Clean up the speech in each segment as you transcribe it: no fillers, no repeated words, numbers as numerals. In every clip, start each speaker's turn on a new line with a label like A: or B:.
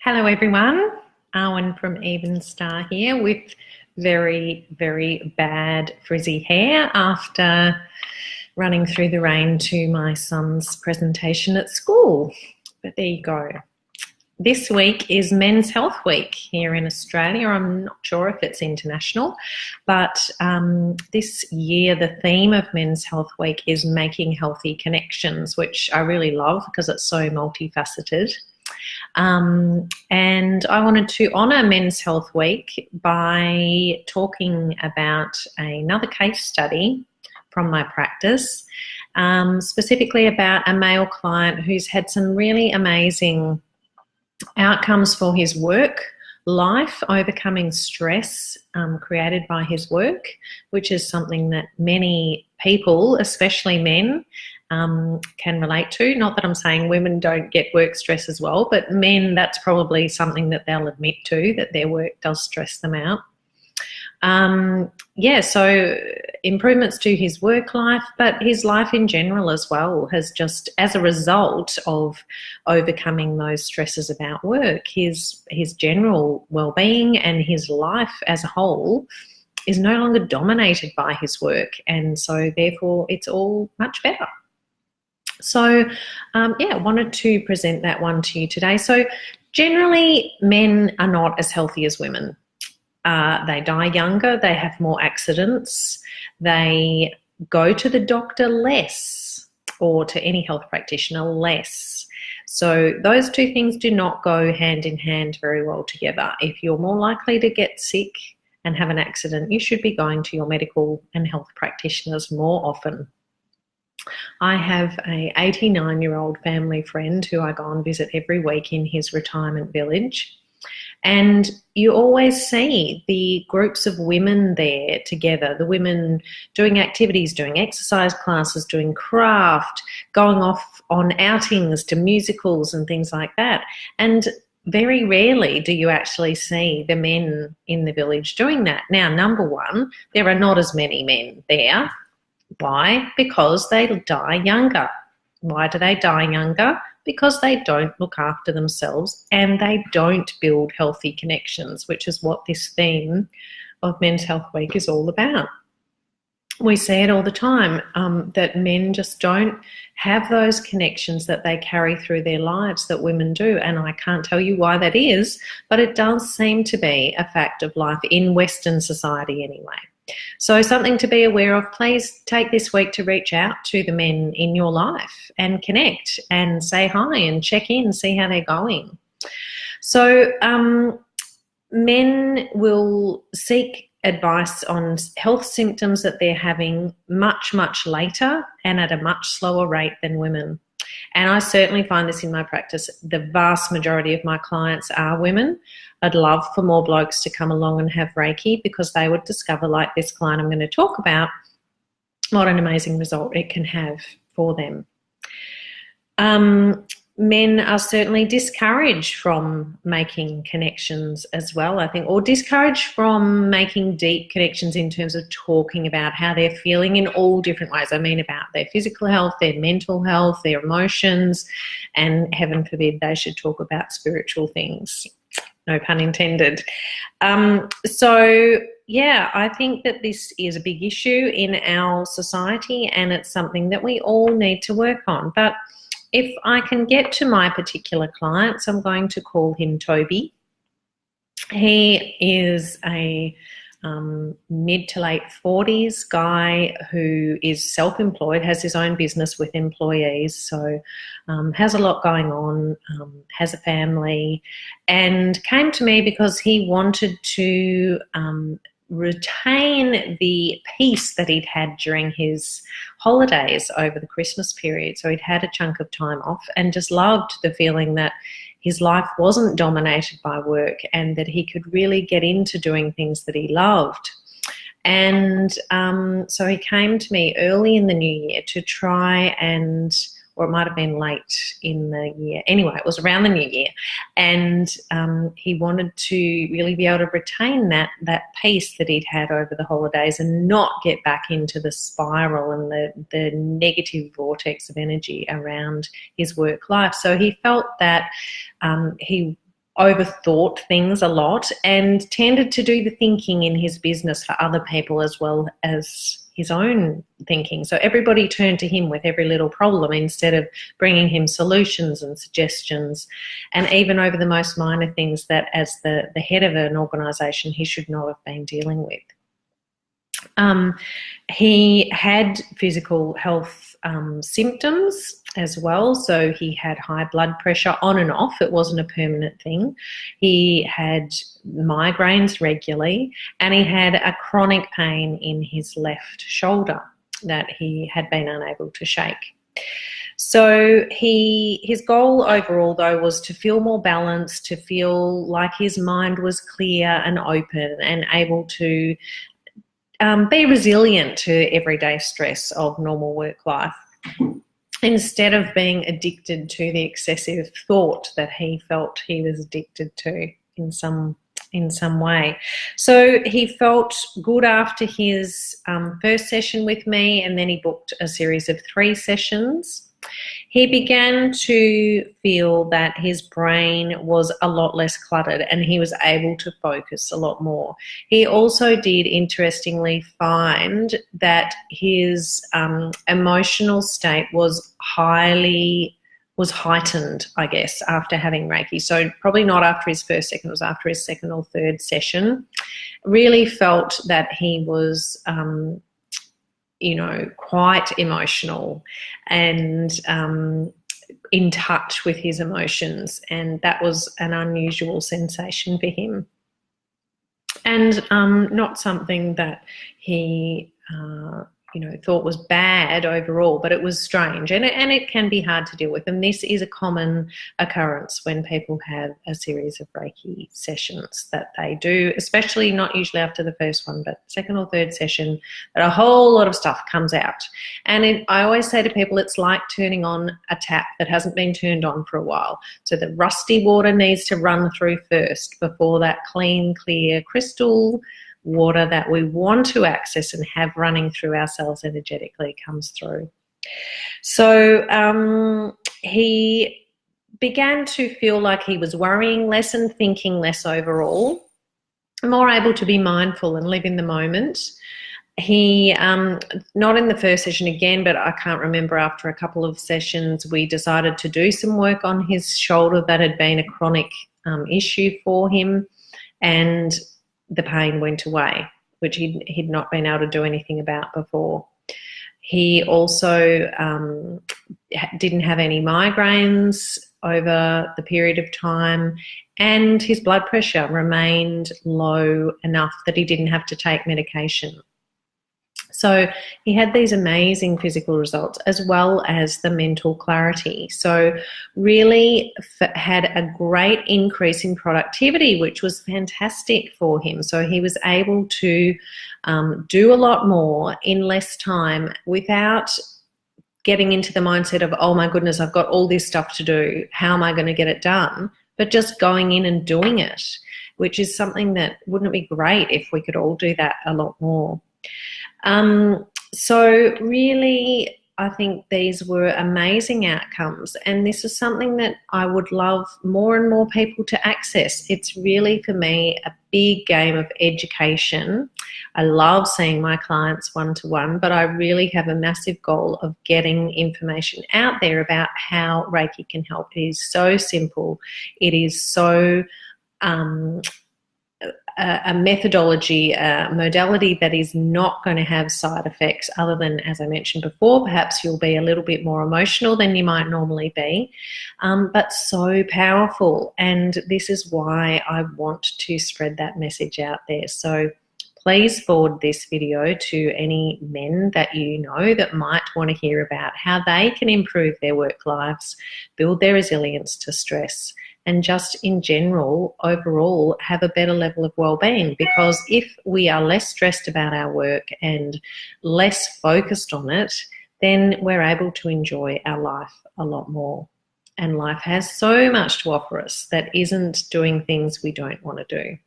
A: Hello everyone, Arwen from Even Star here with very, very bad frizzy hair after running through the rain to my son's presentation at school. But there you go. This week is Men's Health Week here in Australia. I'm not sure if it's international, but this year the theme of Men's Health Week is making healthy connections, which I really love because it's so multifaceted. And I wanted to honour Men's Health Week by talking about another case study from my practice, specifically about a male client who's had some really amazing outcomes for his work life, overcoming stress created by his work, which is something that many people, especially men, can relate to. Not that I'm saying women don't get work stress as well, but men, that's probably something that they'll admit to, that their work does stress them out. So improvements to his work life, but his life in general as well has just, as a result of overcoming those stresses about work, his general well-being and his life as a whole is no longer dominated by his work, and so therefore it's all much better. So, I wanted to present that one to you today. So generally, men are not as healthy as women. They die younger, they have more accidents, they go to the doctor less, or to any health practitioner less. So those two things do not go hand in hand very well together. If you're more likely to get sick and have an accident, you should be going to your medical and health practitioners more often. I have a 89-year-old family friend who I go and visit every week in his retirement village. And you always see the groups of women there together, the women doing activities, doing exercise classes, doing craft, going off on outings to musicals and things like that. And very rarely do you actually see the men in the village doing that. Now, number one, there are not as many men there. Why? Because they die younger. Why do they die younger? Because they don't look after themselves and they don't build healthy connections, which is what this theme of Men's Health Week is all about. We see it all the time, that men just don't have those connections that they carry through their lives that women do, and I can't tell you why that is, but it does seem to be a fact of life in Western society anyway. So something to be aware of. Please take this week to reach out to the men in your life and connect and say hi and check in, see how they're going. So men will seek advice on health symptoms that they're having much, much later and at a much slower rate than women. And I certainly find this in my practice. The vast majority of my clients are women. I'd love for more blokes to come along and have Reiki, because they would discover, like this client I'm going to talk about, what an amazing result it can have for them. Men are certainly discouraged from making connections as well, I think, or discouraged from making deep connections in terms of talking about how they're feeling in all different ways. I mean, about their physical health, their mental health, their emotions, and heaven forbid they should talk about spiritual things. No pun intended. I think that this is a big issue in our society, and it's something that we all need to work on. But if I can get to my particular client, so I'm going to call him Toby. He is a mid to late 40s guy who is self-employed, has his own business with employees, so has a lot going on, has a family, and came to me because he wanted to retain the peace that he'd had during his holidays over the Christmas period. So he'd had a chunk of time off and just loved the feeling that his life wasn't dominated by work and that he could really get into doing things that he loved. And so he came to me early in the new year to try and, or it might have been late in the year. Anyway, it was around the new year. And he wanted to really be able to retain that peace that he'd had over the holidays and not get back into the spiral and the negative vortex of energy around his work life. So he felt that he overthought things a lot and tended to do the thinking in his business for other people as well as his own thinking. So everybody turned to him with every little problem instead of bringing him solutions and suggestions, and even over the most minor things that as the head of an organisation he should not have been dealing with. He had physical health symptoms as well. So he had high blood pressure on and off. It wasn't a permanent thing. He had migraines regularly, and he had a chronic pain in his left shoulder that he had been unable to shake. So his goal overall, though, was to feel more balanced, to feel like his mind was clear and open and able to be resilient to everyday stress of normal work life, instead of being addicted to the excessive thought that he felt he was addicted to in some way. So he felt good after his first session with me, and then he booked a series of 3 sessions. He began to feel that his brain was a lot less cluttered and he was able to focus a lot more. He also did, interestingly, find that his emotional state was heightened, I guess, after having Reiki. So probably not after his first, second, it was after his second or third session. Really felt that he was quite emotional and in touch with his emotions, and that was an unusual sensation for him, and not something that he thought was bad overall, but it was strange, and it can be hard to deal with. And this is a common occurrence when people have a series of Reiki sessions that they do, especially not usually after the first one, but second or third session, that a whole lot of stuff comes out. And I always say to people, it's like turning on a tap that hasn't been turned on for a while. So the rusty water needs to run through first before that clean, clear, crystal water that we want to access and have running through our cells energetically comes through. So he began to feel like he was worrying less and thinking less overall, more able to be mindful and live in the moment. He, not in the first session again, but I can't remember, after a couple of sessions, we decided to do some work on his shoulder that had been a chronic issue for him, and the pain went away, which he'd not been able to do anything about before. He also didn't have any migraines over the period of time, and his blood pressure remained low enough that he didn't have to take medication. So he had these amazing physical results as well as the mental clarity. So really had a great increase in productivity, which was fantastic for him. So he was able to do a lot more in less time without getting into the mindset of, oh my goodness, I've got all this stuff to do. How am I going to get it done? But just going in and doing it, which is something that wouldn't it be great if we could all do that a lot more. So really, I think these were amazing outcomes, and this is something that I would love more and more people to access. It's really, for me, a big game of education. I love seeing my clients one-to-one, but I really have a massive goal of getting information out there about how Reiki can help. It is so simple. It is so a methodology, a modality that is not going to have side effects other than, as I mentioned before, perhaps you'll be a little bit more emotional than you might normally be, but so powerful. And this is why I want to spread that message out there. So please forward this video to any men that you know that might want to hear about how they can improve their work lives, build their resilience to stress, and just in general, overall, have a better level of well-being. Because if we are less stressed about our work and less focused on it, then we're able to enjoy our life a lot more. And life has so much to offer us that isn't doing things we don't want to do.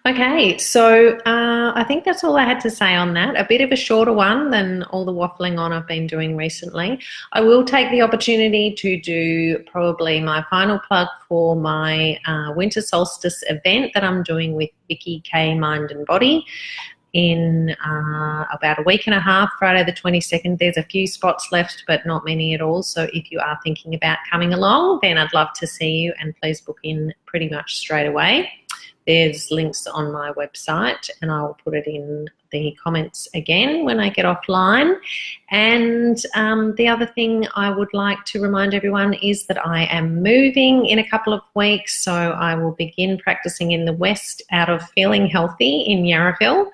A: Okay, so I think that's all I had to say on that. A bit of a shorter one than all the waffling on I've been doing recently. I will take the opportunity to do probably my final plug for my winter solstice event that I'm doing with Vicky K Mind and Body in about a week and a half, Friday the 22nd. There's a few spots left, but not many at all. So if you are thinking about coming along, then I'd love to see you, and please book in pretty much straight away. There's links on my website, and I'll put it in the comments again when I get offline. And the other thing I would like to remind everyone is that I am moving in a couple of weeks, so I will begin practicing in the West out of Feeling Healthy in Yarraville,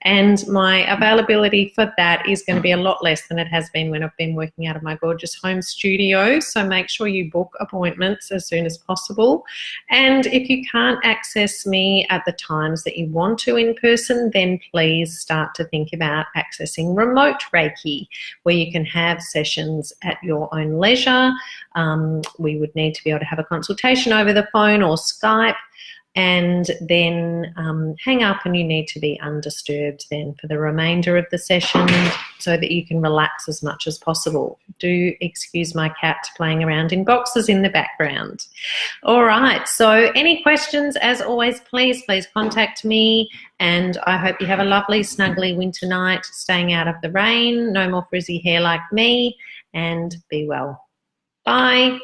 A: and my availability for that is going to be a lot less than it has been when I've been working out of my gorgeous home studio, so make sure you book appointments as soon as possible. And if you can't access me at the times that you want to in person, then please start to think about accessing remote Reiki, where you can have sessions at your own leisure. We would need to be able to have a consultation over the phone or Skype, and then hang up, and you need to be undisturbed then for the remainder of the session so that you can relax as much as possible. Do excuse my cat playing around in boxes in the background. All right, so any questions, as always, please contact me, and I hope you have a lovely snuggly winter night, staying out of the rain, no more frizzy hair like me, and be well. Bye.